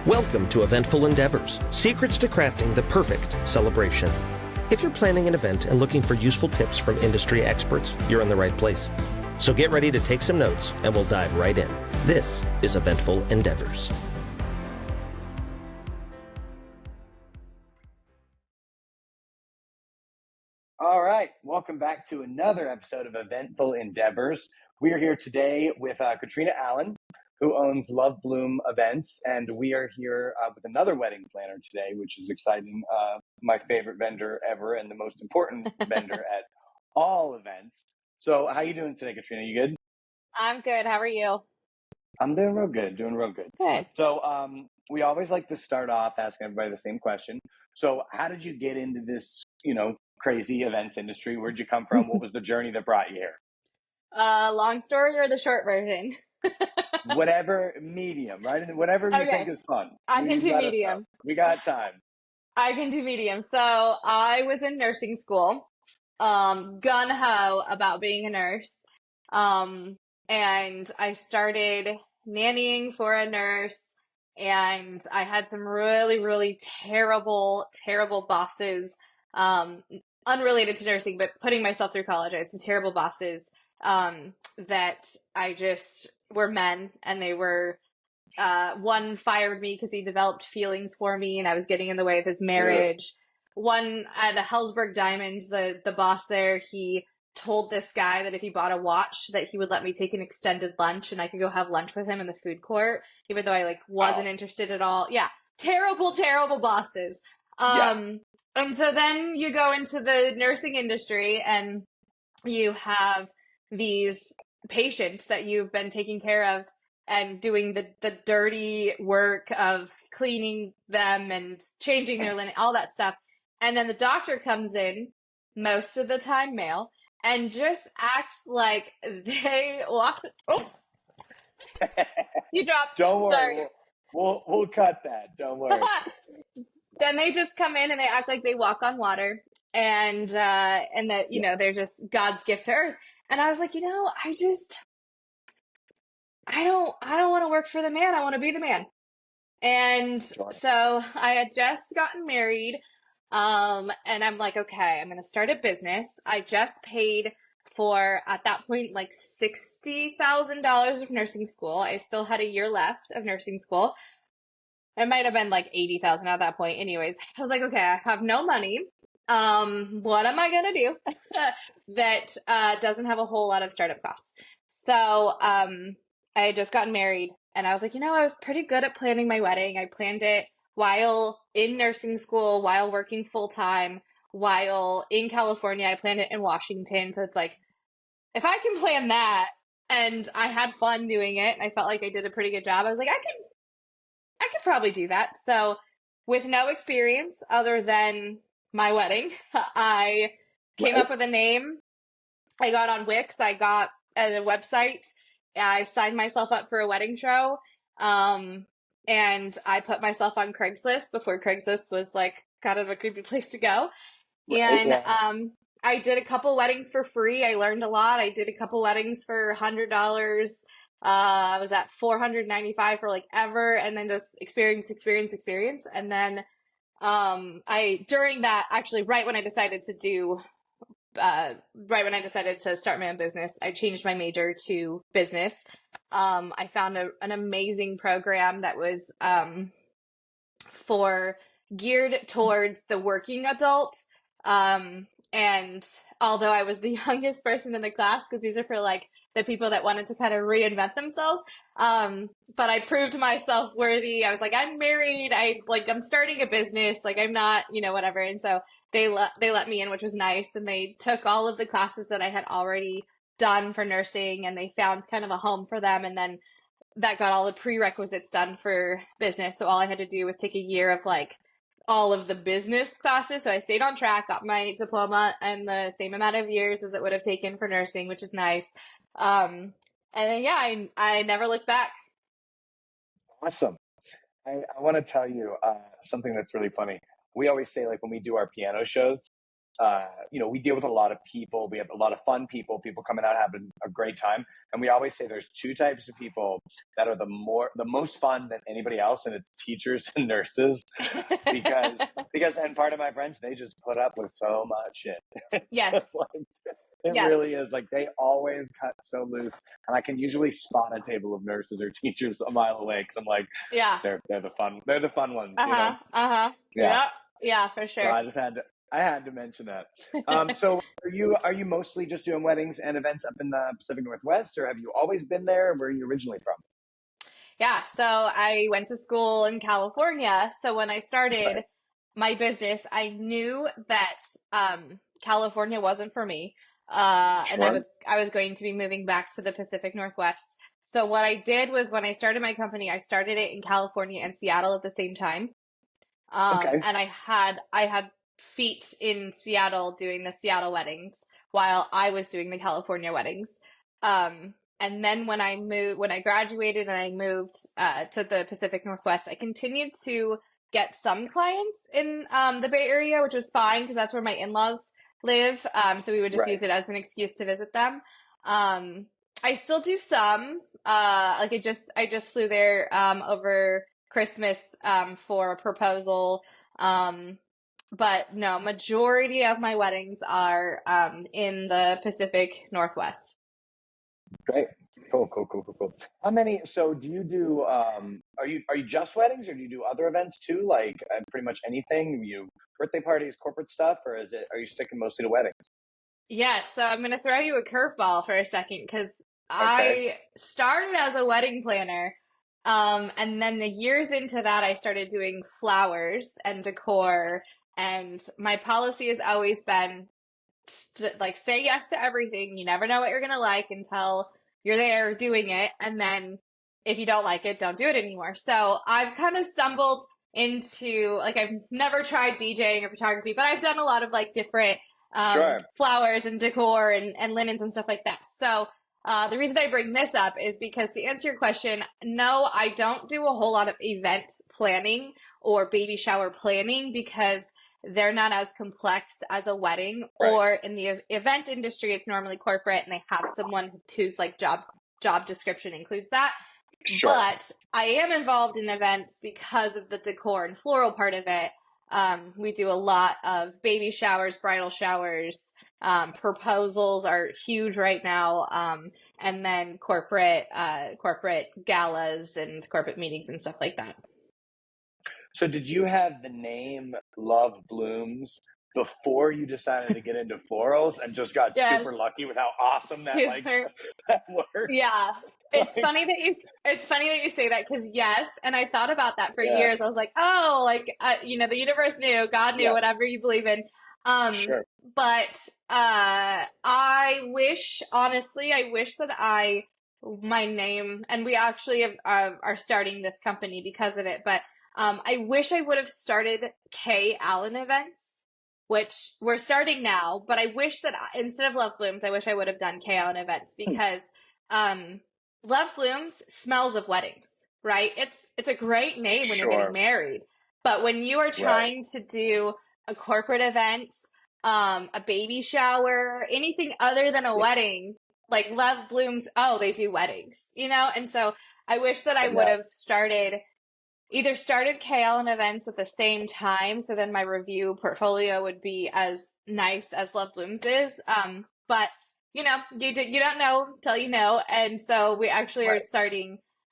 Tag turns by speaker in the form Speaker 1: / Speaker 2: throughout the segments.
Speaker 1: Welcome to Eventful Endeavors, secrets to crafting the perfect celebration. If you're planning an event and looking for useful tips from industry experts, you're in the right place. So get ready to take some notes and we'll dive right in. This is Eventful Endeavors.
Speaker 2: All right, welcome back to another episode of Eventful Endeavors. We are here today with Katrina Allen, who owns Love Bloom Events, and we are here with another wedding planner today, which is exciting. My favorite vendor ever and the most important vendor at all events. So how you doing today, Katrina? You good?
Speaker 3: I'm good. How are you?
Speaker 2: I'm doing real good,
Speaker 3: Good.
Speaker 2: So we always like to start off asking everybody the same question. So how did you get into this, crazy events industry? Where'd you come from? What was the journey that brought you here?
Speaker 3: Long story or the short version?
Speaker 2: Whatever medium, right? Whatever you think
Speaker 3: Okay,
Speaker 2: is fun.
Speaker 3: I can
Speaker 2: You
Speaker 3: do
Speaker 2: let us know.
Speaker 3: medium.
Speaker 2: We got time.
Speaker 3: I can do medium. So I was in nursing school, gun ho about being a nurse. And I started nannying for a nurse, and I had some really, really terrible, terrible bosses. Unrelated to nursing, but putting myself through college, I had some terrible bosses that I just were men, and they were one fired me because he developed feelings for me and I was getting in the way of his marriage. One at a Hellsberg Diamond, the boss there, he told this guy that if he bought a watch that he would let me take an extended lunch and I could go have lunch with him in the food court, even though I wasn't interested at all. Yeah. Terrible, terrible bosses. And so then you go into the nursing industry and you have these patients that you've been taking care of and doing the dirty work of cleaning them and changing their linen, all that stuff. And then the doctor comes in, most of the time male, and just acts like they walk. Oh, you dropped.
Speaker 2: Don't worry.
Speaker 3: Sorry.
Speaker 2: We'll cut that. Don't worry.
Speaker 3: Then they just come in and they act like they walk on water, and that they're just God's gift to earth. And I was like, I don't want to work for the man. I want to be the man. And
Speaker 2: Sure.
Speaker 3: so I had just gotten married. And I'm like, okay, I'm going to start a business. I just paid for, at that point, like $60,000 of nursing school. I still had a year left of nursing school. It might have been like 80,000 at that point. Anyways, I was like, okay, I have no money. What am I going to do that doesn't have a whole lot of startup costs? So, I had just gotten married and I was like, I was pretty good at planning my wedding. I planned it while in nursing school, while working full time, while in California. I planned it in Washington. So it's like, if I can plan that and I had fun doing it, and I felt like I did a pretty good job, I was like, I could probably do that. So with no experience other than my wedding, I came up with a name. I got on Wix. I got at a website. I signed myself up for a wedding show. And I put myself on Craigslist before Craigslist was like kind of a creepy place to go. And I did a couple weddings for free. I learned a lot. I did a couple weddings for $100. I was at $495 for like ever, and then just experience. And then during that, actually right when I decided to start my own business, I changed my major to business. I found an amazing program that was geared towards the working adult. And although I was the youngest person in the class, because these are for like the people that wanted to kind of reinvent themselves, but I proved myself worthy. I was like, I'm married. I'm starting a business. Like I'm not, whatever. And so they let me in, which was nice. And they took all of the classes that I had already done for nursing, and they found kind of a home for them. And then that got all the prerequisites done for business. So all I had to do was take a year of like all of the business classes. So I stayed on track, got my diploma in the same amount of years as it would have taken for nursing, which is nice. And then, I never looked back.
Speaker 2: Awesome. I want to tell you something that's really funny. We always say, like, when we do our piano shows, we deal with a lot of people. We have a lot of fun people coming out having a great time. And we always say there's two types of people that are the most fun than anybody else, and it's teachers and nurses. because and part of my French, they just put up with so much shit. It's
Speaker 3: Yes.
Speaker 2: just like, it
Speaker 3: Yes.
Speaker 2: really is, like, they always cut so loose, and I can usually spot a table of nurses or teachers a mile away because I'm like,
Speaker 3: Yeah.
Speaker 2: they're the fun ones,
Speaker 3: Yeah, for
Speaker 2: So
Speaker 3: sure.
Speaker 2: I had to mention that. So are you mostly just doing weddings and events up in the Pacific Northwest, or have you always been there? Where are you originally from?
Speaker 3: Yeah, so I went to school in California. So when I started
Speaker 2: Right.
Speaker 3: my business, I knew that California wasn't for me. And
Speaker 2: Sure.
Speaker 3: I was going to be moving back to the Pacific Northwest. So what I did was when I started my company, I started it in California and Seattle at the same time.
Speaker 2: Okay.
Speaker 3: And I had feet in Seattle doing the Seattle weddings while I was doing the California weddings. And then when I graduated and I moved to the Pacific Northwest, I continued to get some clients in the Bay Area, which was fine because that's where my in-laws live. So we would just
Speaker 2: Right.
Speaker 3: use it as an excuse to visit them. I still do some. Like I just flew there over Christmas for a proposal. But no, majority of my weddings are in the Pacific Northwest.
Speaker 2: Great. Cool. How many? So do you do? Are you just weddings, or do you do other events too? Like pretty much anything? You birthday parties, corporate stuff, or are you sticking mostly to weddings?
Speaker 3: Yes, so I'm going to throw you a curveball for a second because
Speaker 2: Okay.
Speaker 3: I started as a wedding planner. And then the years into that, I started doing flowers and decor. And my policy has always been like say yes to everything. You never know what you're gonna like until you're there doing it, and then if you don't like it, don't do it anymore. So I've kind of stumbled into like I've never tried DJing or photography, but I've done a lot of like different
Speaker 2: Sure.
Speaker 3: flowers and decor and linens and stuff like that. So the reason I bring this up is because to answer your question, no, I don't do a whole lot of event planning or baby shower planning because they're not as complex as a wedding.
Speaker 2: Right.
Speaker 3: Or in the event industry, it's normally corporate and they have someone whose like job description includes that.
Speaker 2: Sure.
Speaker 3: But I am involved in events because of the decor and floral part of it. We do a lot of baby showers, bridal showers, proposals are huge right now. And then corporate galas and corporate meetings and stuff like that.
Speaker 2: So did you have the name Love Blooms before you decided to get into florals, and just got
Speaker 3: Yes.
Speaker 2: super lucky with how awesome that
Speaker 3: Super.
Speaker 2: that works?
Speaker 3: Yeah. It's
Speaker 2: Like,
Speaker 3: funny that you say that because yes, and I thought about that for
Speaker 2: yeah.
Speaker 3: years. I was like, oh, like the universe knew, God knew,
Speaker 2: Yeah.
Speaker 3: whatever you believe in.
Speaker 2: Sure.
Speaker 3: But honestly, I wish that my name, and we actually are starting this company because of it. But I wish I would have started K Allen Events, which we're starting now. But I wish that instead of Love Blooms, I wish I would have done K Allen Events because Love Blooms smells of weddings, right? It's a great name when you're getting
Speaker 2: Sure.
Speaker 3: married, but when you are
Speaker 2: Right.
Speaker 3: trying to do a corporate event, a baby shower, anything other than a
Speaker 2: Yeah.
Speaker 3: wedding, like Love Blooms, oh, they do weddings, And so I wish that I would
Speaker 2: Yeah.
Speaker 3: have either started KL and events at the same time, so then my review portfolio would be as nice as Love Blooms is. But you don't know till you know, and so we actually
Speaker 2: Right.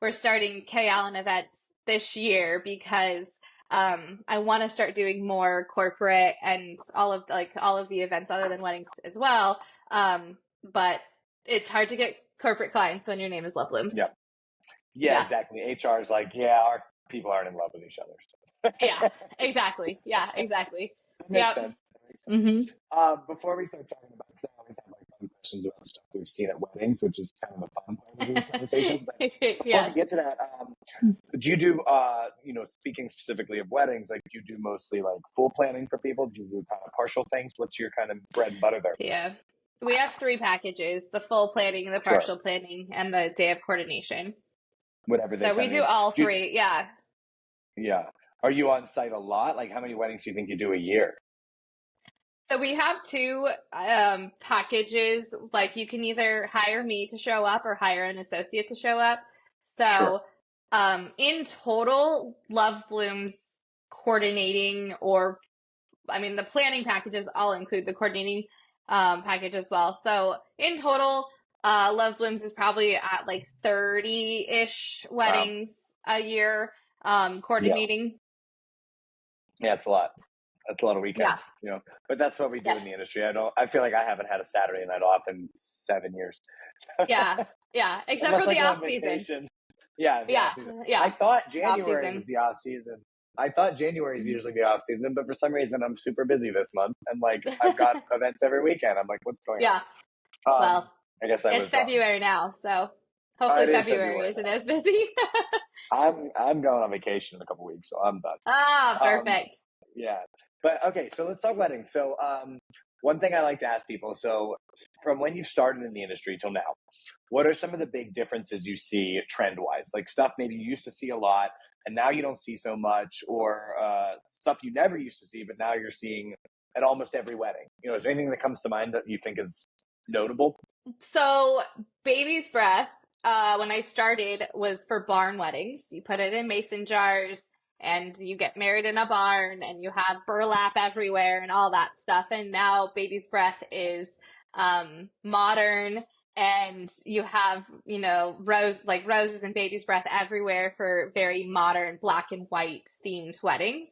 Speaker 3: we're starting KL and events this year because I want to start doing more corporate and all of the events other than weddings as well. But it's hard to get corporate clients when your name is Love Blooms.
Speaker 2: Yeah. Yeah, exactly. HR is like, yeah, our people aren't in love with each other. So.
Speaker 3: Yeah, exactly. Yeah, exactly.
Speaker 2: That makes
Speaker 3: Yep.
Speaker 2: sense. Before we start talking about, because I always have like fun questions about stuff we've seen at weddings, which is kind of a fun part of these conversations. But before
Speaker 3: Yes.
Speaker 2: we get to that, do you do, speaking specifically of weddings, like do you do mostly like full planning for people? Do you do kind of partial things? What's your kind of bread and butter there?
Speaker 3: Yeah. We have 3 packages: the full planning, the partial planning, and the day of coordination.
Speaker 2: Whatever.
Speaker 3: So we do all 3. Yeah.
Speaker 2: Yeah. Are you on site a lot? Like how many weddings do you think you do a year?
Speaker 3: So we have two packages. Like you can either hire me to show up or hire an associate to show up.
Speaker 2: Sure.
Speaker 3: So in total, Love Bloom's coordinating, or I mean, the planning packages all include the coordinating package as well. So in total, Love Blooms is probably at like 30-ish
Speaker 2: Wow.
Speaker 3: weddings a year
Speaker 2: Yeah.
Speaker 3: coordinating.
Speaker 2: Yeah, it's a lot. That's a lot of
Speaker 3: Yeah.
Speaker 2: weekends, but that's what we do in
Speaker 3: Yes.
Speaker 2: the industry. I feel like I haven't had a Saturday night off in 7 years.
Speaker 3: Yeah. Yeah. Except
Speaker 2: Unless
Speaker 3: for
Speaker 2: I
Speaker 3: the
Speaker 2: go
Speaker 3: off
Speaker 2: on
Speaker 3: season.
Speaker 2: vacation. Yeah, the
Speaker 3: Yeah.
Speaker 2: off season. I
Speaker 3: Yeah.
Speaker 2: thought
Speaker 3: Off
Speaker 2: January was
Speaker 3: season.
Speaker 2: the off season. I thought January is usually the off season, but for some reason I'm super busy this month, and like I've got events every weekend. I'm like, what's going
Speaker 3: Yeah.
Speaker 2: on?
Speaker 3: Well,
Speaker 2: I guess I
Speaker 3: it's
Speaker 2: was wrong.
Speaker 3: February now, so hopefully
Speaker 2: It is
Speaker 3: February
Speaker 2: February
Speaker 3: isn't
Speaker 2: now.
Speaker 3: as busy.
Speaker 2: I'm going on vacation in a couple weeks, so I'm done.
Speaker 3: Ah,
Speaker 2: Um,
Speaker 3: perfect.
Speaker 2: yeah, but okay, so let's talk weddings. So one thing I like to ask people: so from when you started in the industry till now, what are some of the big differences you see trend wise? Like stuff maybe you used to see a lot and now you don't see so much, or stuff you never used to see, but now you're seeing at almost every wedding. Is there anything that comes to mind that you think is notable?
Speaker 3: So, baby's breath, when I started, was for barn weddings. You put it in mason jars and you get married in a barn and you have burlap everywhere and all that stuff. And now baby's breath is modern, and you have, roses and baby's breath everywhere for very modern black and white themed weddings.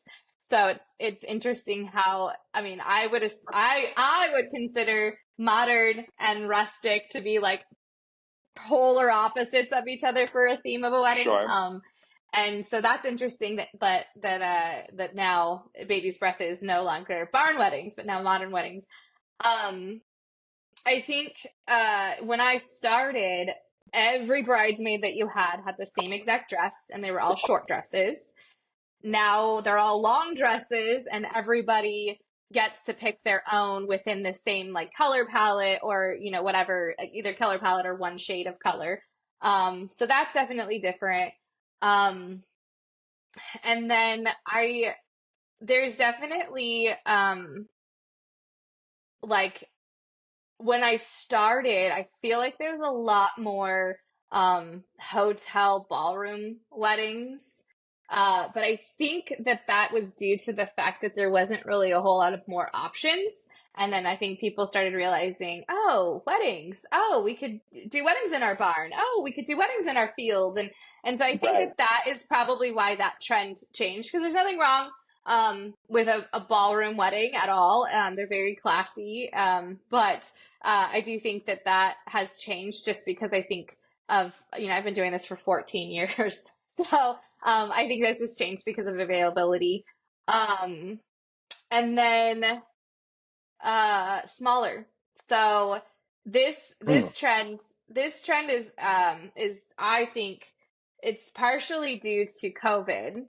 Speaker 3: So it's interesting how, I mean, I would consider modern and rustic to be like polar opposites of each other for a theme of a wedding.
Speaker 2: Sure.
Speaker 3: And so that's interesting that now baby's breath is no longer barn weddings, but now modern weddings. Um, I think when I started, every bridesmaid that you had the same exact dress, and they were all short dresses. Now they're all long dresses, and everybody gets to pick their own within the same like color palette, or whatever, either color palette or one shade of color. So that's definitely different. Um and then I there's definitely like when I started, I feel like there's a lot more hotel ballroom weddings. But I think that was due to the fact that there wasn't really a whole lot of more options. And then I think people started realizing, oh, weddings. Oh, we could do weddings in our barn. Oh, we could do weddings in our field. And so I think
Speaker 2: Right.
Speaker 3: that is probably why that trend changed, because there's nothing wrong with a ballroom wedding at all. They're very classy. But I do think that has changed, just because I think of, I've been doing this for 14 years. So I think this has changed because of availability. Um, and then smaller. So this
Speaker 2: Hmm.
Speaker 3: this trend this trend is, I think, it's partially due to COVID,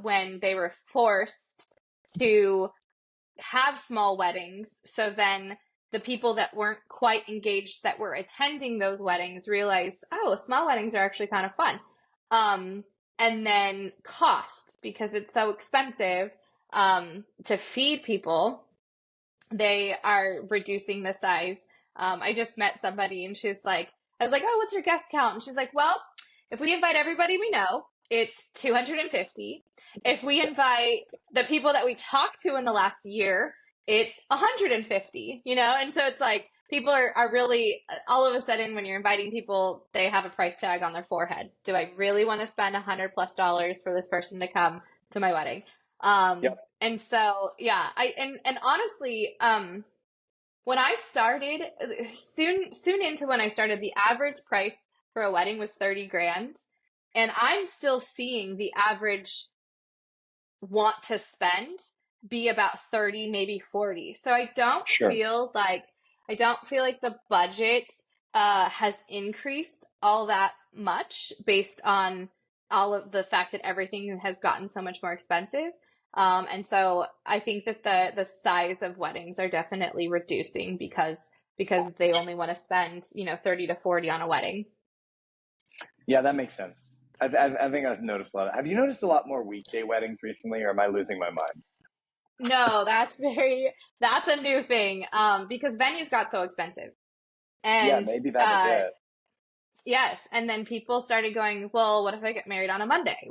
Speaker 3: when they were forced to have small weddings. So then the people that weren't quite engaged that were attending those weddings realized, oh, small weddings are actually kind of fun. Um, and then cost, because it's so expensive to feed people, they are reducing the size. I just met somebody and she's like, I was like, oh, what's your guest count? And she's like, well, if we invite everybody we know, it's 250. If we invite the people that we talked to in the last year, it's 150, And so it's like people are really, all of a sudden, when you're inviting people, they have a price tag on their forehead. Do I really want to spend $100+ for this person to come to my wedding?
Speaker 2: Yep.
Speaker 3: And so, yeah, and honestly, when I started, soon into when I started, the average price for a wedding was 30 grand. And I'm still seeing the average want to spend be about 30, maybe 40. So
Speaker 2: Sure.
Speaker 3: I don't feel like the budget has increased all that much, based on all of the fact that everything has gotten so much more expensive. And so I think that the size of weddings are definitely reducing, because they only want to spend, 30 to 40 on a wedding.
Speaker 2: Yeah, that makes sense. I think I've noticed a lot. Have you noticed a lot more weekday weddings recently, or am I losing my mind?
Speaker 3: No, that's a new thing. Because venues got so expensive.
Speaker 2: Yeah,
Speaker 3: And
Speaker 2: maybe that was it.
Speaker 3: yes, and then people started going, well, what if I get married on a Monday?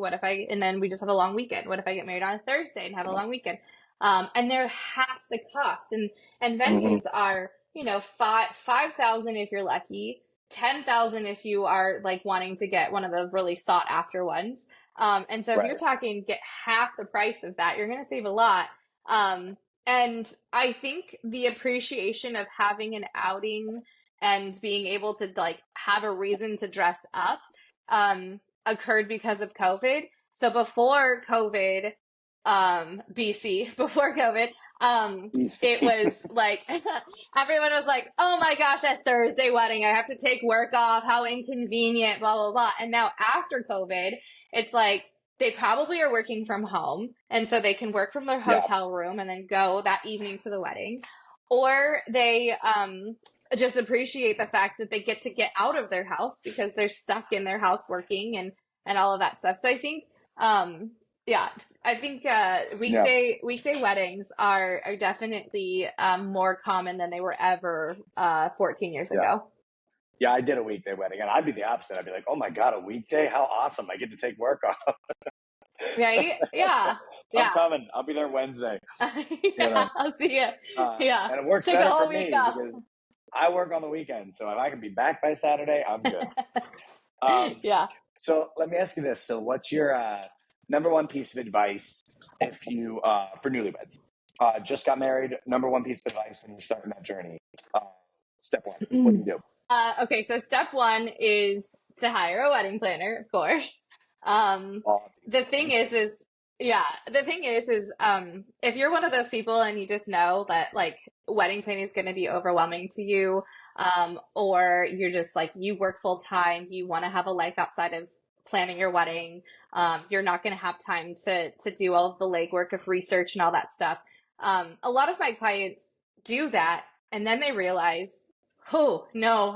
Speaker 3: And then we just have a long weekend. What if I get married on a Thursday and have a long weekend? And they're half the cost. And
Speaker 2: Hmm.
Speaker 3: venues are, 5,000 if you're lucky, 10,000 if you are like wanting to get one of the really sought after ones. And so if you're
Speaker 2: Right.
Speaker 3: talking get half the price of that, you're going to save a lot. Um, and I think the appreciation of having an outing and being able to like have a reason to dress up occurred because of COVID. So before COVID, BC, before COVID, it
Speaker 2: Easy.
Speaker 3: was like everyone was like, "Oh my gosh, that Thursday wedding, I have to take work off. How inconvenient, blah blah blah." And now after COVID, it's like they probably are working from home, and so they can work from their
Speaker 2: Yeah.
Speaker 3: hotel room and then go that evening to the wedding, or they just appreciate the fact that they get to get out of their house because they're stuck in their house working and all of that stuff. So I think yeah, I think
Speaker 2: Yeah.
Speaker 3: weekday weddings are definitely more common than they were ever 14 years
Speaker 2: Yeah.
Speaker 3: ago.
Speaker 2: Yeah, I did a weekday wedding, and I'd be the opposite. I'd be like, "Oh my god, a weekday? How awesome! I get to take work off.
Speaker 3: Right? Yeah.
Speaker 2: I'm
Speaker 3: Yeah.
Speaker 2: coming. I'll be there Wednesday." You
Speaker 3: Yeah,
Speaker 2: know,
Speaker 3: I'll see you. Yeah.
Speaker 2: and it works
Speaker 3: Take a
Speaker 2: better for
Speaker 3: whole week
Speaker 2: me
Speaker 3: off.
Speaker 2: because I work on the weekend. So if I can be back by Saturday, I'm good. Um,
Speaker 3: Yeah.
Speaker 2: so let me ask you this: so, what's your number one piece of advice if you for newlyweds just got married? Number one piece of advice when you're starting that journey. Uh, Step one: what do you do?
Speaker 3: Okay, so step one is to hire a wedding planner, of course. Um, the thing
Speaker 2: Obviously.
Speaker 3: is, yeah, the thing is, if you're one of those people and you just know that like wedding planning is going to be overwhelming to you, or you're just like, you work full time, you want to have a life outside of planning your wedding, you're not going to have time to do all of the legwork of research and all that stuff. A lot of my clients do that, and then they realize, oh no,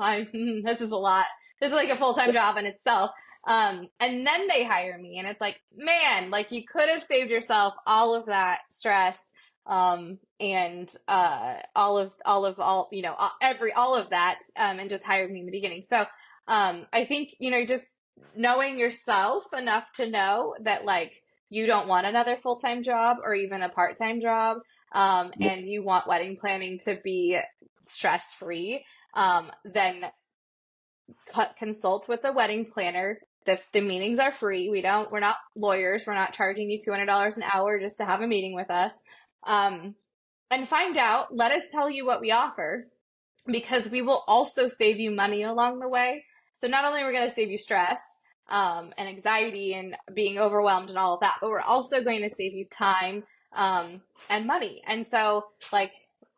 Speaker 3: this is a lot. This is like a full-time job in itself. And then they hire me and it's like, man, like you could have saved yourself all of that stress, and, all of that, and just hired me in the beginning. So, I think, just knowing yourself enough to know that like you don't want another full-time job or even a part-time job, and you want wedding planning to be stress-free, then consult with a wedding planner. The meetings are free. We're not lawyers. We're not charging you $200 an hour just to have a meeting with us. Um, and find out, let us tell you what we offer because we will also save you money along the way. So not only are we going to save you stress, and anxiety and being overwhelmed and all of that, but we're also going to save you time, and money. And so like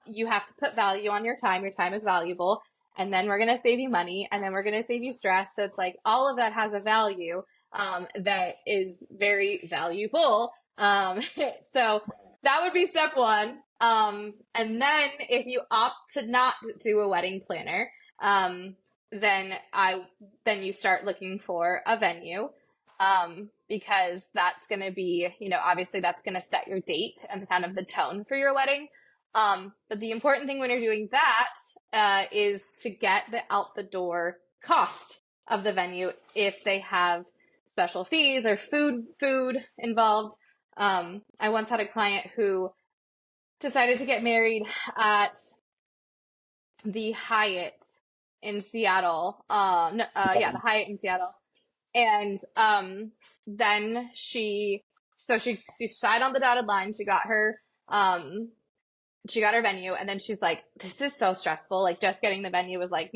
Speaker 3: you have to put value on your time. Your time is valuable. And then we're going to save you money and then we're going to save you stress. So it's like all of that has a value, that is very valuable. So that would be step one. And then if you opt to not do a wedding planner, then you start looking for a venue, because that's going to be, obviously that's going to set your date and kind of the tone for your wedding. But the important thing when you're doing that, is to get the out the door cost of the venue if they have special fees or food involved. I once had a client who decided to get married at the Hyatt in Seattle. No, yeah, the Hyatt in Seattle. And then she signed on the dotted line. She got her venue, and then she's like, this is so stressful. Like just getting the venue was like,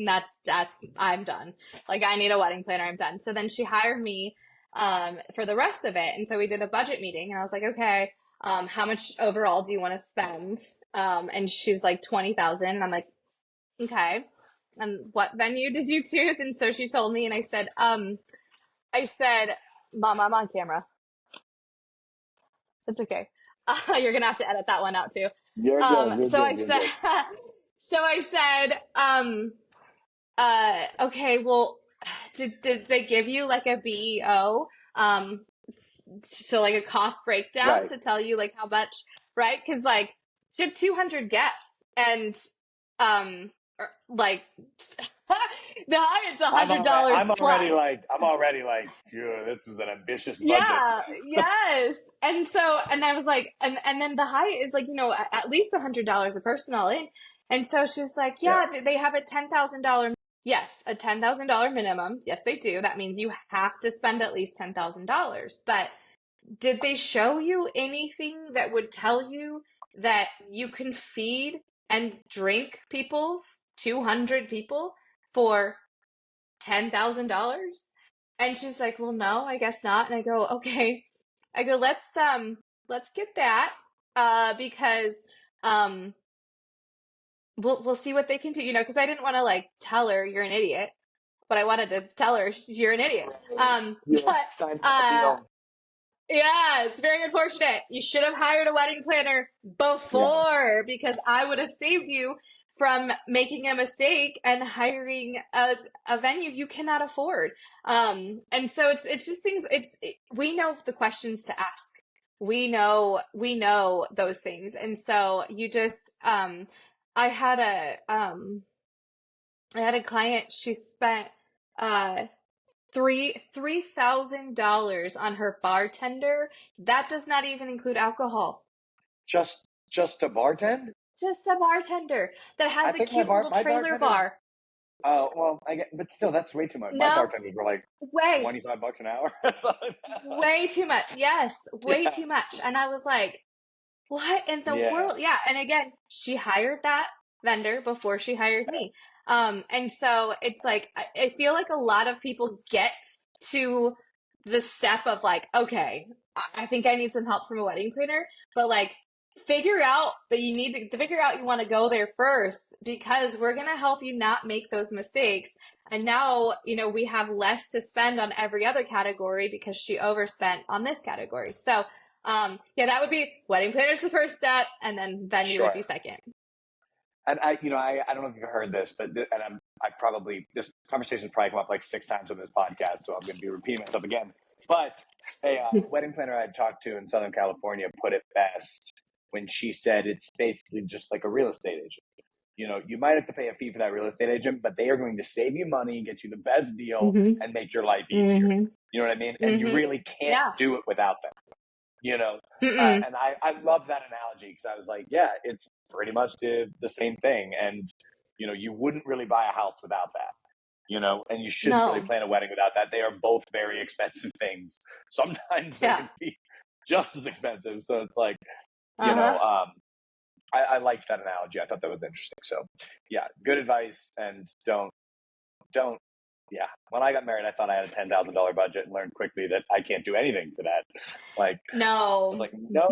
Speaker 3: I'm done. Like I need a wedding planner. I'm done. So then she hired me for the rest of it. And so we did a budget meeting and I was like, okay, how much overall do you want to spend? And she's like 20,000. And I'm like, okay. And what venue did you choose? And so she told me, and I said, Mom, I'm on camera. It's okay. You're gonna have to edit that one out too.
Speaker 2: You're good. You're
Speaker 3: So
Speaker 2: good.
Speaker 3: I
Speaker 2: You're
Speaker 3: said,
Speaker 2: good.
Speaker 3: so I said, okay, well, did they give you like a BEO? so like a cost breakdown
Speaker 2: Right.
Speaker 3: to tell you like how much, right? Because like she had 200 guests, and like the Hyatt's $100 plus.
Speaker 2: I'm already like, yeah, this was an ambitious budget.
Speaker 3: Yeah, yes. And so, and I was like, and then the Hyatt is like, at least $100 a person all in. And so she's like,
Speaker 2: Yeah.
Speaker 3: yeah, they have a $10,000. Yes, a $10,000 minimum. Yes, they do. That means you have to spend at least $10,000. But did they show you anything that would tell you that you can feed and drink people, 200 people, for $10,000? And she's like, well, no, I guess not. And I go, okay. I go, let's get that, because, we'll see what they can do, because I didn't want to like tell her you're an idiot, but I wanted to tell her you're an idiot.
Speaker 2: You
Speaker 3: But,
Speaker 2: signed a deal.
Speaker 3: yeah, it's very unfortunate. You should have hired a wedding planner before, because I would have saved you from making a mistake and hiring a venue you cannot afford. And so it's just things. We know the questions to ask. We know those things, and so you just I had a client. She spent $3,000 on her bartender. That does not even include alcohol.
Speaker 2: Just to bartend?
Speaker 3: Just a bartender that has
Speaker 2: I
Speaker 3: a
Speaker 2: think
Speaker 3: cute little
Speaker 2: my
Speaker 3: trailer
Speaker 2: bartender-
Speaker 3: bar.
Speaker 2: Oh, well, but still, that's way too much. My
Speaker 3: No.
Speaker 2: bartenders were like
Speaker 3: Way,
Speaker 2: $25 an hour.
Speaker 3: way too much. Yes, way
Speaker 2: Yeah.
Speaker 3: too much. And I was like, what in the
Speaker 2: Yeah.
Speaker 3: world? Yeah. And again, she hired that vendor before she hired me. And so it's like, I feel like a lot of people get to the step of like, okay, I think I need some help from a wedding planner, but like, figure out that you need to figure out you want to go there first, because we're going to help you not make those mistakes. And now, we have less to spend on every other category because she overspent on this category. So, yeah, that would be wedding planners the first step, and then venue would be second.
Speaker 2: And I don't know if you've heard this, but this conversation has probably come up like 6 times on this podcast, so I'm going to be repeating myself again. But a wedding planner I talked to in Southern California put it best when she said it's basically just like a real estate agent. You might have to pay a fee for that real estate agent, but they are going to save you money, get you the best deal, and make your life easier. You know what I mean? And you really can't do it without them. And I love that analogy, because I was like, yeah, it's pretty much the same thing. And, you wouldn't really buy a house without that, and you shouldn't really plan a wedding without that. They are both very expensive things. Sometimes they can be just as expensive. So it's like, I liked that analogy. I thought that was interesting. So yeah, good advice. And don't, yeah. When I got married, I thought I had a $10,000 budget and learned quickly that I can't do anything for that. Like,
Speaker 3: no,
Speaker 2: I was like, no,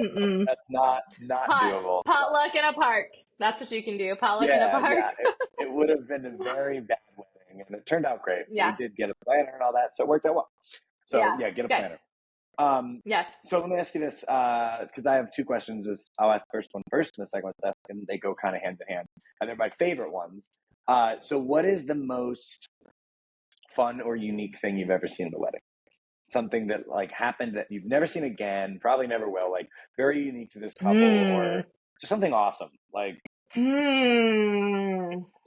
Speaker 2: that's not doable.
Speaker 3: Potluck in a park. That's what you can do. Potluck in a park.
Speaker 2: Yeah. It would have been a very bad wedding, and it turned out great.
Speaker 3: Yeah.
Speaker 2: We did get a planner and all that, so it worked out well. So yeah, get a planner.
Speaker 3: Yes.
Speaker 2: So let me ask you this, because I have 2 questions. I'll ask the first one first and the second one second, and they go kind of hand in hand, and they're my favorite ones. So what is the most fun or unique thing you've ever seen at a wedding? Something that like happened that you've never seen again, probably never will, like very unique to this couple, or just something awesome. Like,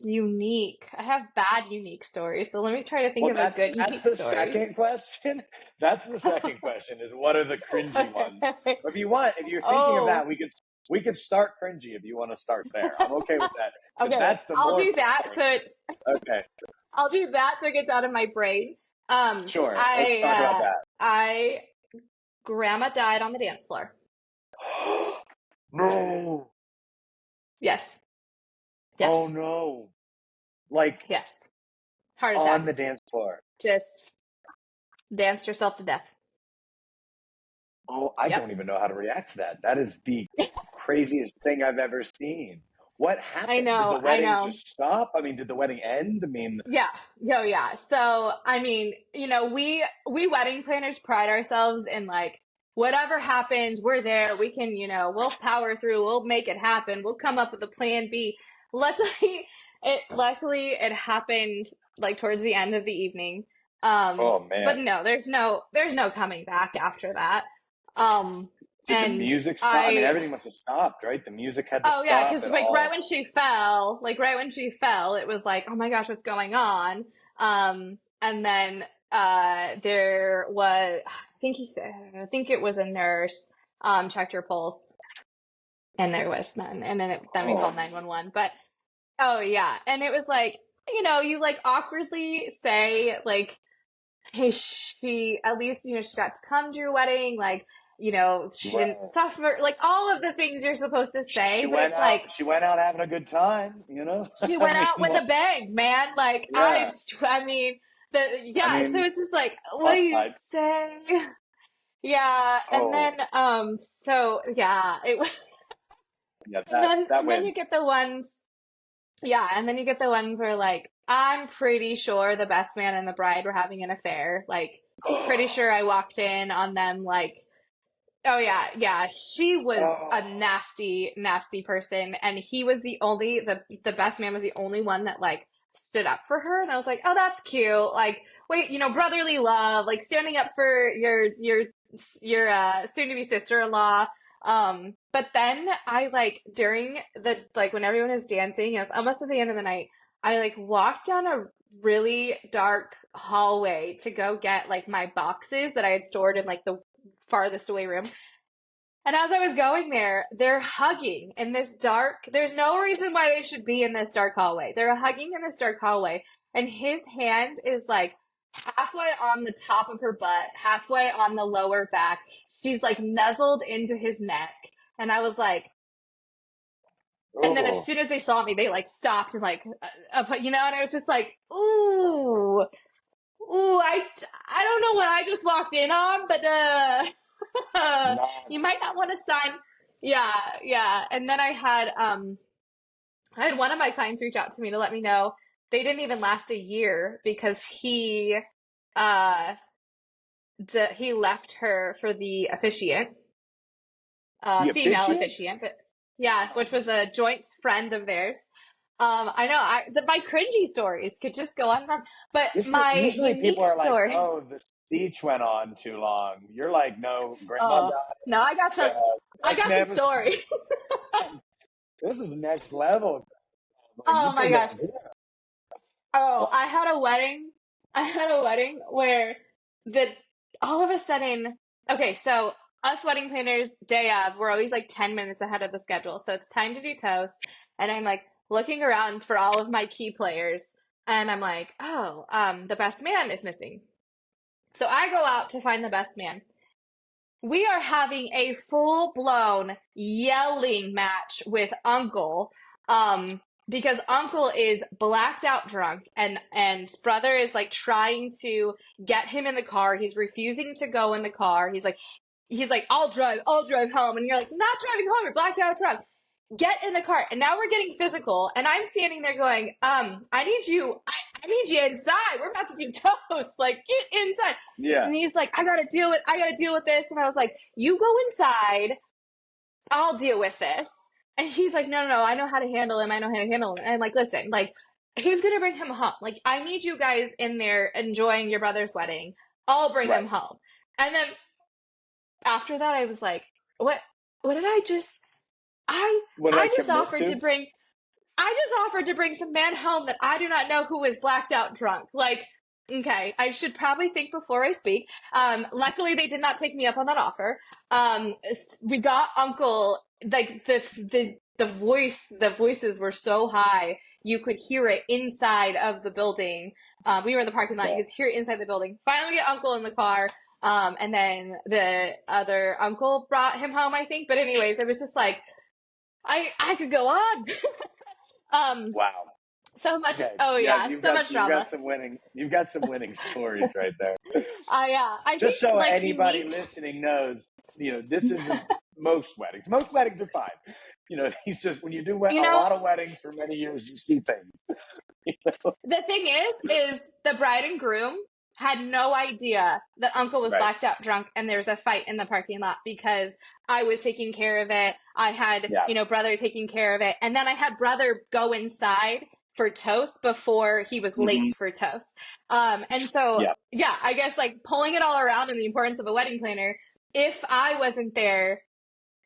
Speaker 3: unique. I have bad unique stories, so let me try to think of a good unique story. That's the
Speaker 2: second question. That's the second question, is what are the cringy ones? If you're thinking of that, we could start cringy if you want to start there. I'm okay with that.
Speaker 3: Okay, I'll do that. So it's
Speaker 2: okay.
Speaker 3: I'll do that so it gets out of my brain.
Speaker 2: Sure. Let's talk about that.
Speaker 3: Grandma died on the dance floor.
Speaker 2: No.
Speaker 3: Yes.
Speaker 2: Oh no. Like,
Speaker 3: yes. Heart attack.
Speaker 2: On the dance floor.
Speaker 3: Just danced herself to death.
Speaker 2: Oh, I don't even know how to react to that. That is the craziest thing I've ever seen. What happened?
Speaker 3: I know.
Speaker 2: Did the wedding just stop? I mean, did the wedding end? I mean,
Speaker 3: yeah. So, I mean, we wedding planners pride ourselves in like, whatever happens, we're there. We can, we'll power through. We'll make it happen. We'll come up with a plan B. Luckily it happened like towards the end of the evening.
Speaker 2: oh man.
Speaker 3: But no, there's no coming back after that.
Speaker 2: Did the
Speaker 3: And
Speaker 2: music stop? I mean, everything must have stopped, right? The music had to
Speaker 3: oh yeah,
Speaker 2: stop
Speaker 3: because
Speaker 2: at
Speaker 3: like
Speaker 2: all.
Speaker 3: right when she fell, it was like, oh my gosh, what's going on? And then there was, I think it was a nurse, checked her pulse, and there was none. And then we called 911. But oh yeah, and it was like, you like awkwardly say like, hey, she at least she got to come to your wedding, like. She didn't
Speaker 2: Right.
Speaker 3: suffer, like all of the things you're supposed to say,
Speaker 2: She
Speaker 3: but
Speaker 2: went
Speaker 3: it's
Speaker 2: out.
Speaker 3: like,
Speaker 2: She went out having a good time.
Speaker 3: she
Speaker 2: I
Speaker 3: went
Speaker 2: mean,
Speaker 3: out with a bang, man. Like
Speaker 2: yeah.
Speaker 3: I mean,
Speaker 2: I
Speaker 3: so
Speaker 2: mean,
Speaker 3: it's just like, what do
Speaker 2: plus
Speaker 3: you
Speaker 2: side.
Speaker 3: say? Yeah, and
Speaker 2: Oh,
Speaker 3: then so yeah,
Speaker 2: yeah.
Speaker 3: and
Speaker 2: That
Speaker 3: then you
Speaker 2: wins.
Speaker 3: get the ones, yeah, and then you get the ones where like, I'm pretty sure the best man and the bride were having an affair. Like, pretty sure I walked in on them like. Oh yeah, yeah. She was
Speaker 2: Oh,
Speaker 3: a nasty, nasty person, and he was the best man was the only one that like stood up for her, and I was like, oh, that's cute. Like, wait, brotherly love, like standing up for your soon to be sister-in-law. But then I like during the like when everyone is dancing, it was almost at the end of the night. I like walked down a really dark hallway to go get like my boxes that I had stored in like the farthest away room. And as I was going there, they're hugging in this dark, there's no reason why they should be in this dark hallway. They're hugging in this dark hallway, and his hand is like halfway on the top of her butt, halfway on the lower back. She's like nuzzled into his neck. And I was like, and then as
Speaker 2: oh.
Speaker 3: soon as they saw me, they like stopped and like, and I was just like, ooh, I don't know what I just walked in on, but you
Speaker 2: Nuts.
Speaker 3: might not want to sign. Yeah, yeah. And then I had one of my clients reach out to me to let me know they didn't even last a year because uh he left her for the officiant,
Speaker 2: The
Speaker 3: female
Speaker 2: officiant?
Speaker 3: officiant, but yeah, which was a joint friend of theirs. I know my cringy stories could just go on and on, but my
Speaker 2: Usually people
Speaker 3: unique
Speaker 2: are like,
Speaker 3: stories.
Speaker 2: oh, the speech went on too long. You're like, no, grandma
Speaker 3: Oh
Speaker 2: died.
Speaker 3: no, I
Speaker 2: Best
Speaker 3: got some
Speaker 2: man was
Speaker 3: stories.
Speaker 2: this is next level. Like, you
Speaker 3: Oh my
Speaker 2: took
Speaker 3: gosh.
Speaker 2: it. Yeah.
Speaker 3: Oh,
Speaker 2: Wow.
Speaker 3: I had a wedding. I had a wedding where the all of a sudden, okay, so us wedding planners, day of, we're always like 10 minutes ahead of the schedule. So it's time to do toast. And I'm like looking around for all of my key players. And I'm like, oh, the best man is missing. So I go out to find the best man. We are having a full blown yelling match with Uncle. Because Uncle is blacked out drunk and brother is like trying to get him in the car. He's refusing to go in the car. He's like, I'll drive home. And you're like, not driving home, you're blacked out drunk. Get in the car. And now we're getting physical. And I'm standing there going, I need you inside. We're about to do toast. Like, get inside.
Speaker 2: Yeah.
Speaker 3: And he's like, I gotta deal with this. And I was like, you go inside. I'll deal with this. And he's like, no, I know how to handle him. And I'm like, listen, like, who's gonna bring him home? Like, I need you guys in there enjoying your brother's wedding. I'll bring him
Speaker 2: Right.
Speaker 3: home. And then after that, I was like, what did I just,
Speaker 2: What did I
Speaker 3: I just
Speaker 2: commit
Speaker 3: offered to
Speaker 2: to?
Speaker 3: bring some man home that I do not know who is blacked out drunk. Like, okay, I should probably think before I speak. Luckily, they did not take me up on that offer. We got Uncle, like the voices were so high you could hear it inside of the building. We were in the parking lot,
Speaker 2: Okay.
Speaker 3: you could hear it inside the building. Finally, get Uncle in the car. And then the other uncle brought him home, I think. But anyways, it was just like, I could go on.
Speaker 2: Wow.
Speaker 3: So much.
Speaker 2: Okay.
Speaker 3: Oh
Speaker 2: Yeah,
Speaker 3: yeah, so much drama.
Speaker 2: you've got some winning stories right there.
Speaker 3: Yeah, I
Speaker 2: Just
Speaker 3: think
Speaker 2: so
Speaker 3: like
Speaker 2: anybody
Speaker 3: unique.
Speaker 2: listening knows, this isn't most weddings. Most weddings are fine. He's just when you do a lot of weddings for many years, you see things.
Speaker 3: The thing is the bride and groom had no idea that Uncle was
Speaker 2: Right.
Speaker 3: blacked out drunk and there was a fight in the parking lot because I was taking care of it. I had, brother taking care of it. And then I had brother go inside for toast before he was late for toast. And so,
Speaker 2: Yeah.
Speaker 3: yeah, I guess like pulling it all around and the importance of a wedding planner, if I wasn't there,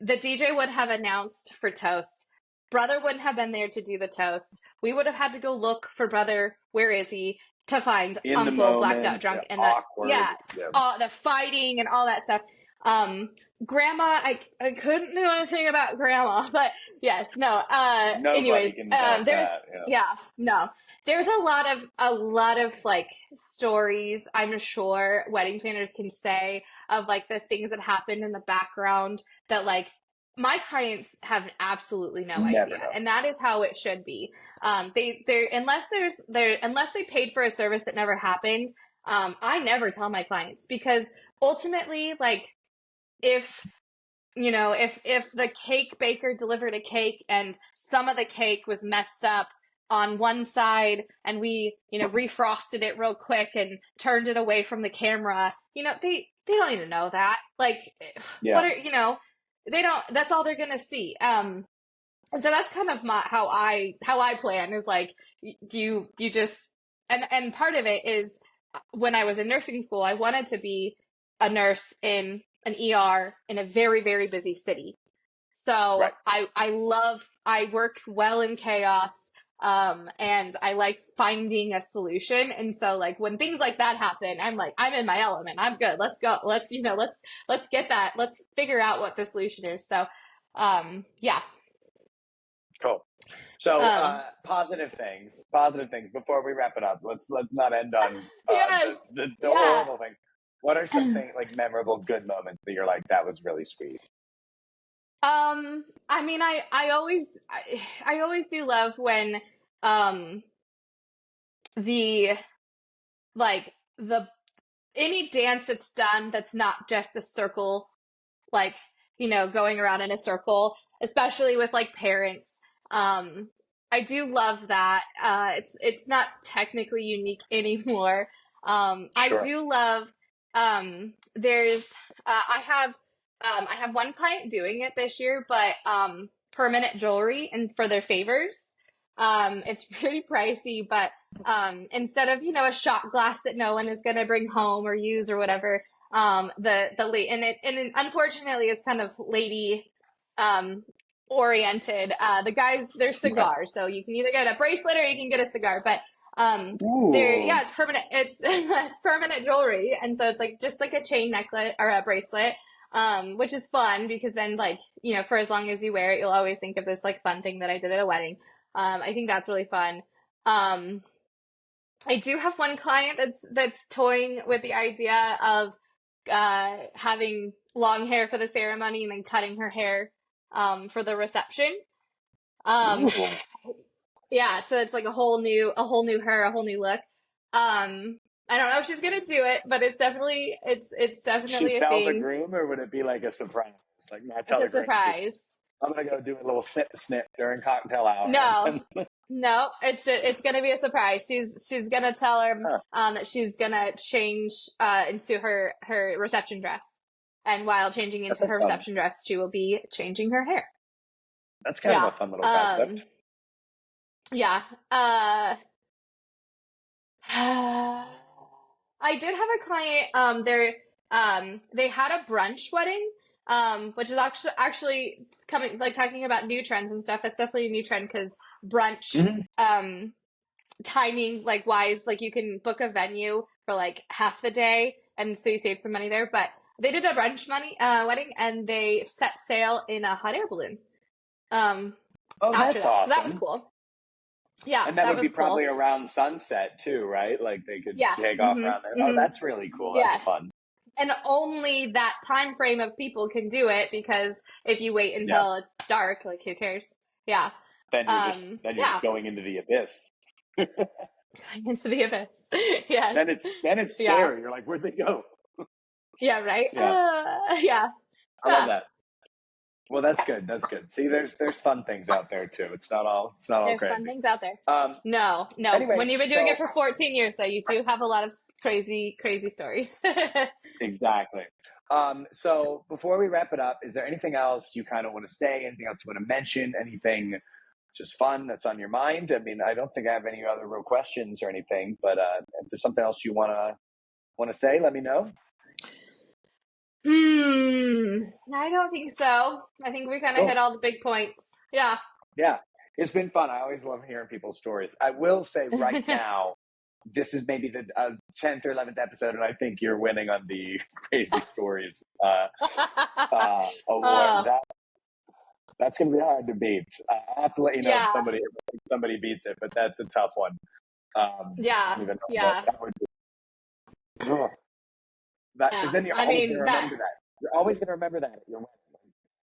Speaker 3: the DJ would have announced for toast. Brother wouldn't have been there to do the toast. We would have had to go look for brother. Where is he? To find
Speaker 2: In the
Speaker 3: uncle blacked out
Speaker 2: moment,
Speaker 3: drunk and
Speaker 2: awkward.
Speaker 3: all the fighting and all that stuff. Grandma, I couldn't do anything about grandma, but yes, no.
Speaker 2: Nobody
Speaker 3: Anyways,
Speaker 2: can doubt
Speaker 3: there's
Speaker 2: that.
Speaker 3: no. There's a lot of like stories I'm sure wedding planners can say of like the things that happened in the background that like my clients have absolutely no
Speaker 2: Never
Speaker 3: idea,
Speaker 2: know.
Speaker 3: and that is how it should be. They unless they paid for a service that never happened. I never tell my clients because ultimately, like if if the cake baker delivered a cake and some of the cake was messed up on one side and we refrosted it real quick and turned it away from the camera, they don't need to know that. Like, what are they don't. That's all they're gonna see. And so that's kind of how I plan is like you just and part of it is when I was in nursing school, I wanted to be a nurse in an ER in a very, very busy city. So
Speaker 2: Right.
Speaker 3: I work well in chaos. And I like finding a solution. And so like when things like that happen, I'm like, I'm in my element. I'm good. Let's go. Let's get that. Let's figure out what the solution is. So, yeah.
Speaker 2: Cool. So positive things before we wrap it up. Let's not end on
Speaker 3: Yes.
Speaker 2: the horrible things. What are some things like memorable good moments that you're like, that was really sweet?
Speaker 3: I mean, I always do love when the like the any dance that's done that's not just a circle, like going around in a circle, especially with like parents. I do love that. It's not technically unique anymore. I
Speaker 2: Sure.
Speaker 3: do love. There's I have one client doing it this year, but permanent jewelry and for their favors. It's pretty pricey, but instead of a shot glass that no one is gonna bring home or use or whatever, the late and it unfortunately is kind of lady oriented. The guys, they're cigars, so you can either get a bracelet or you can get a cigar, but it's permanent. It's it's permanent jewelry, and so it's like just like a chain necklace or a bracelet, which is fun because then like for as long as you wear it, you'll always think of this like fun thing that I did at a wedding. I think that's really fun. I do have one client that's toying with the idea of having long hair for the ceremony and then cutting her hair for the reception. Yeah, so it's like a whole new her, a whole new look. I don't know if she's gonna do it, but it's definitely
Speaker 2: Should
Speaker 3: a
Speaker 2: tell the
Speaker 3: thing.
Speaker 2: groom, or would it be like a surprise? Like, not tell
Speaker 3: It's a
Speaker 2: the groom.
Speaker 3: surprise.
Speaker 2: I'm gonna go do a little snip during cocktail hour.
Speaker 3: No, it's gonna be a surprise. She's gonna tell her that she's gonna change into her reception dress, and while changing into her reception dress, she will be changing her hair.
Speaker 2: That's kind of a fun little concept.
Speaker 3: Yeah. I did have a client. They had a brunch wedding. Which is actually coming, like talking about new trends and stuff. That's definitely a new trend because brunch, timing, like wise, like you can book a venue for like half the day, and so you save some money there. But they did a brunch wedding, and they set sail in a hot air balloon.
Speaker 2: That's awesome.
Speaker 3: So that was cool. Yeah,
Speaker 2: and that would be probably around sunset too, right? Like they could take off around there. Oh, that's really cool. That's fun.
Speaker 3: And only that time frame of people can do it because if you wait until it's dark, like who cares? Yeah.
Speaker 2: Then you're just going into the abyss.
Speaker 3: Going into the abyss. Yes.
Speaker 2: Then it's scary. You're like, where'd they go?
Speaker 3: Yeah. Right.
Speaker 2: I love that. Well, that's good. That's good. See, there's fun things out there too. It's not all
Speaker 3: there's
Speaker 2: crazy.
Speaker 3: Fun things out there. No.
Speaker 2: Anyway,
Speaker 3: when you've been doing it for 14 years, though, you do have a lot of crazy stories.
Speaker 2: Exactly. So before we wrap it up, is there anything else you kind of want to say? Anything else you want to mention? Anything just fun that's on your mind? I mean, I don't think I have any other real questions or anything, but if there's something else you want to say, let me know.
Speaker 3: I don't think so. I think we kind of hit all the big points. Yeah.
Speaker 2: Yeah, it's been fun. I always love hearing people's stories. I will say right now, this is maybe the 10th or 11th episode, and I think you're winning on the crazy stories award. That's going to be hard to beat. I have to let you know if somebody beats it, but that's a tough one.
Speaker 3: Yeah.
Speaker 2: That would be, because then you're always going to remember that. You're always going to remember that at your wedding.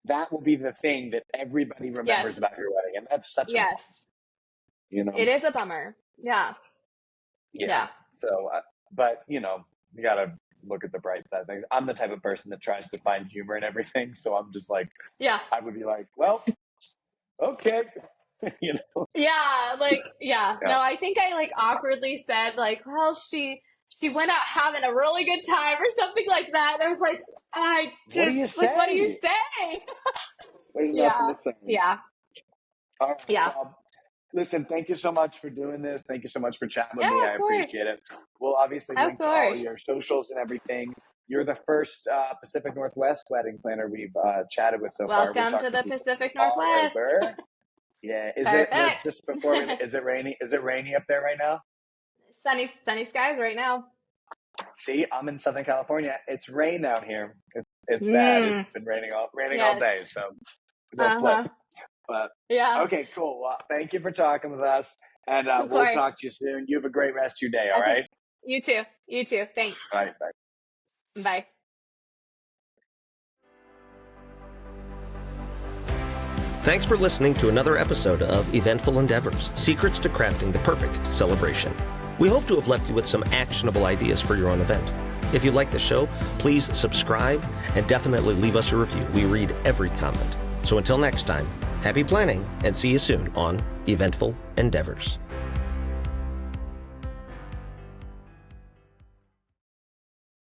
Speaker 2: That will be the thing that everybody remembers about your wedding, and that's such a
Speaker 3: it is a bummer. Yeah.
Speaker 2: So, but you got to look at the bright side of things. I'm the type of person that tries to find humor in everything, so I'm just like, I would be like, well, okay,
Speaker 3: No, I think I like awkwardly said like, well, she went out having a really good time or something like that. And I was like, what do you say?
Speaker 2: There's nothing to say.
Speaker 3: Yeah.
Speaker 2: All right. Well, listen, thank you so much for doing this. Thank you so much for chatting with me. I appreciate it. We'll obviously link to all your socials and everything. You're the first Pacific Northwest wedding planner we've chatted with so far.
Speaker 3: Welcome to the Pacific Northwest.
Speaker 2: Yeah. Is it rainy? Is it rainy up there right now?
Speaker 3: Sunny skies right now.
Speaker 2: See, I'm in Southern California. It's rain down here. It's bad. It's been raining all day. So we'll flip. But okay, cool. Well, thank you for talking with us, and we'll talk to you soon. You have a great rest of your day. All right.
Speaker 3: You too. Thanks.
Speaker 2: All right. Bye.
Speaker 3: Bye.
Speaker 1: Thanks for listening to another episode of Eventful Endeavors, Secrets to Crafting the Perfect Celebration. We hope to have left you with some actionable ideas for your own event. If you like the show, please subscribe and definitely leave us a review. We read every comment. So until next time, happy planning and see you soon on Eventful Endeavors.